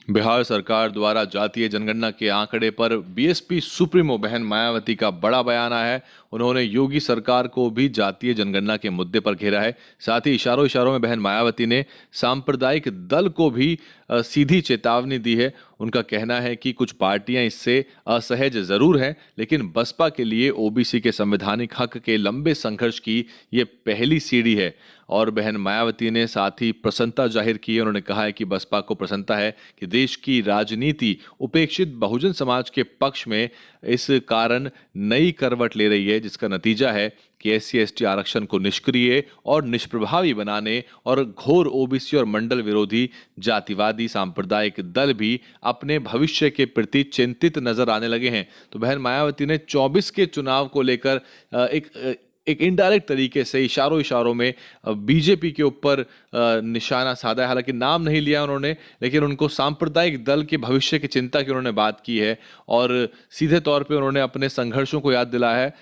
बिहार सरकार द्वारा जातीय जनगणना के आंकड़े पर बीएसपी सुप्रीमो बहन मायावती का बड़ा बयान आया है। उन्होंने योगी सरकार को भी जातीय जनगणना के मुद्दे पर घेरा है। साथ ही इशारों इशारों में बहन मायावती ने सांप्रदायिक दल को भी सीधी चेतावनी दी है। उनका कहना है कि कुछ पार्टियां इससे असहज जरूर हैं, लेकिन बसपा के लिए ओबीसी के संवैधानिक हक के लंबे संघर्ष की ये पहली सीढ़ी है। और बहन मायावती ने साथ ही प्रसन्नता जाहिर की है। उन्होंने कहा है कि बसपा को प्रसन्नता है कि देश की राजनीति उपेक्षित बहुजन समाज के पक्ष में इस कारण नई करवट ले रही है, जिसका नतीजा है कि SC/ST आरक्षण को निष्क्रिय और निष्प्रभावी बनाने और घोर ओबीसी और मंडल विरोधी जातिवादी सांप्रदायिक दल भी अपने भविष्य के प्रति चिंतित नजर आने लगे हैं। तो बहन मायावती ने 24 के चुनाव को लेकर एक इनडायरेक्ट तरीके से इशारों इशारों में बीजेपी के ऊपर निशाना साधा है। हालांकि नाम नहीं लिया उन्होंने, लेकिन उनको सांप्रदायिक दल के भविष्य की चिंता की उन्होंने बात की है और सीधे तौर पे उन्होंने अपने संघर्षों को याद दिलाया है।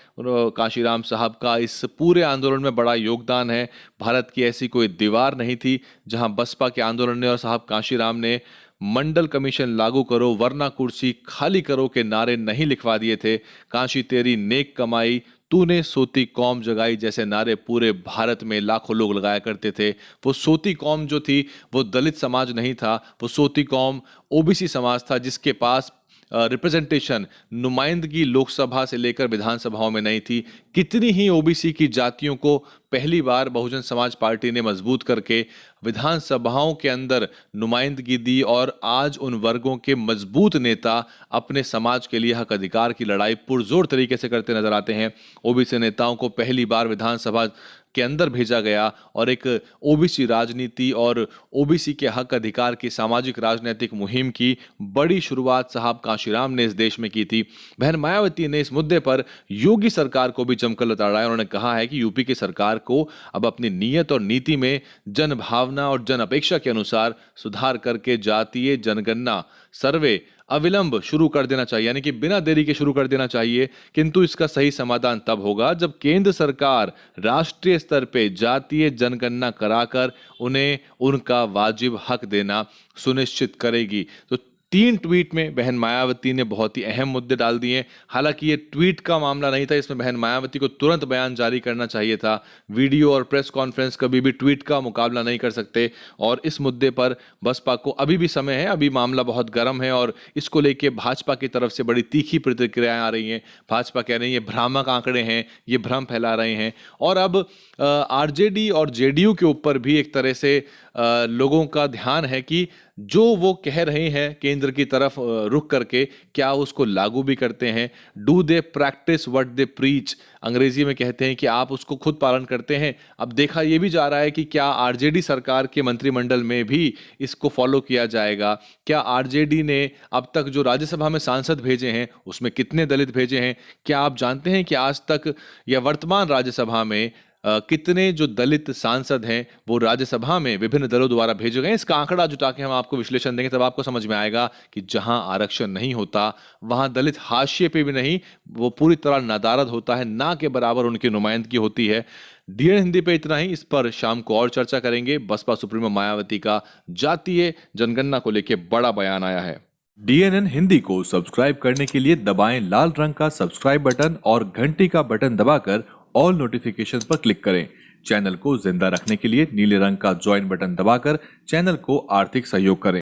काशीराम साहब का इस पूरे आंदोलन में बड़ा योगदान है। भारत की ऐसी कोई दीवार नहीं थी जहां बसपा के आंदोलन ने और साहब काशीराम ने मंडल कमीशन लागू करो वरना कुर्सी खाली करो के नारे नहीं लिखवा दिए थे। काशी तेरी नेक कमाई, तूने सोती कौम जगाई जैसे नारे पूरे भारत में लाखों लोग लगाया करते थे। वो सोती कौम जो थी वो दलित समाज नहीं था, वो सोती कौम ओबीसी समाज था, जिसके पास रिप्रेजेंटेशन नुमाइंदगी लोकसभा से लेकर विधानसभाओं में नहीं थी। कितनी ही ओबीसी की जातियों को पहली बार बहुजन समाज पार्टी ने मजबूत करके विधानसभाओं के अंदर नुमाइंदगी दी और आज उन वर्गों के मजबूत नेता अपने समाज के लिए हक अधिकार की लड़ाई पुरजोर तरीके से करते नजर आते हैं। ओबीसी नेताओं को पहली बार विधानसभा के अंदर भेजा गया और एक ओबीसी राजनीति और ओबीसी के हक अधिकार की सामाजिक राजनीतिक मुहिम की बड़ी शुरुआत साहब काशीराम ने इस देश में की थी। बहन मायावती ने इस मुद्दे पर योगी सरकार को भी जमकर लताड़ा। उन्होंने कहा है कि यूपी की सरकार को अब अपनी नीयत और नीति में जन भावना और जन अपेक्षा के अनुसार सुधार करके जातीय जनगणना सर्वे अविलंब शुरू कर देना चाहिए, यानी कि बिना देरी के शुरू कर देना चाहिए। किंतु इसका सही समाधान तब होगा जब केंद्र सरकार राष्ट्रीय स्तर पे जातीय जनगणना कराकर उन्हें उनका वाजिब हक देना सुनिश्चित करेगी। तो 3 ट्वीट में बहन मायावती ने बहुत ही अहम मुद्दे डाल दिए। हालांकि ये ट्वीट का मामला नहीं था, इसमें बहन मायावती को तुरंत बयान जारी करना चाहिए था। वीडियो और प्रेस कॉन्फ्रेंस कभी भी ट्वीट का मुकाबला नहीं कर सकते और इस मुद्दे पर बसपा को अभी भी समय है, अभी मामला बहुत गर्म है और इसको लेके भाजपा की तरफ से बड़ी तीखी प्रतिक्रियाएं आ रही हैं। भाजपा कह रही है ये भ्रामक आंकड़े हैं, ये भ्रम फैला रहे हैं और अब आरजेडी और जेडीयू के ऊपर भी एक तरह से लोगों का ध्यान है कि जो वो कह रहे हैं केंद्र की तरफ रुख करके क्या उसको लागू भी करते हैं। Do they practice what they preach, अंग्रेजी में कहते हैं कि आप उसको खुद पालन करते हैं। अब देखा यह भी जा रहा है कि क्या आरजेडी सरकार के मंत्रिमंडल में भी इसको फॉलो किया जाएगा। क्या आरजेडी ने अब तक जो राज्यसभा में सांसद भेजे हैं उसमें कितने दलित भेजे हैं? क्या आप जानते हैं कि आज तक या वर्तमान राज्यसभा में कितने जो दलित सांसद हैं वो राज्यसभा में विभिन्न दलों द्वारा भेजे गए? इसका आंकड़ा जुटा के हम आपको विश्लेषण देंगे, तब आपको समझ में आएगा कि जहां आरक्षण नहीं होता वहां दलित हाशिए पे भी नहीं, वो पूरी तरह नदारद होता है, ना के बराबर उनकी नुमाइंदगी होती है। डीएन हिंदी पे इतना ही। इस पर शाम को और चर्चा करेंगे। बसपा सुप्रीमो मायावती का जातीय जनगणना को लेकर बड़ा बयान आया है। DNN हिंदी को सब्सक्राइब करने के लिए दबाएं लाल रंग का सब्सक्राइब बटन और घंटी का बटन दबाकर ऑल नोटिफिकेशन पर क्लिक करें। चैनल को जिंदा रखने के लिए नीले रंग का ज्वाइन बटन दबाकर चैनल को आर्थिक सहयोग करें।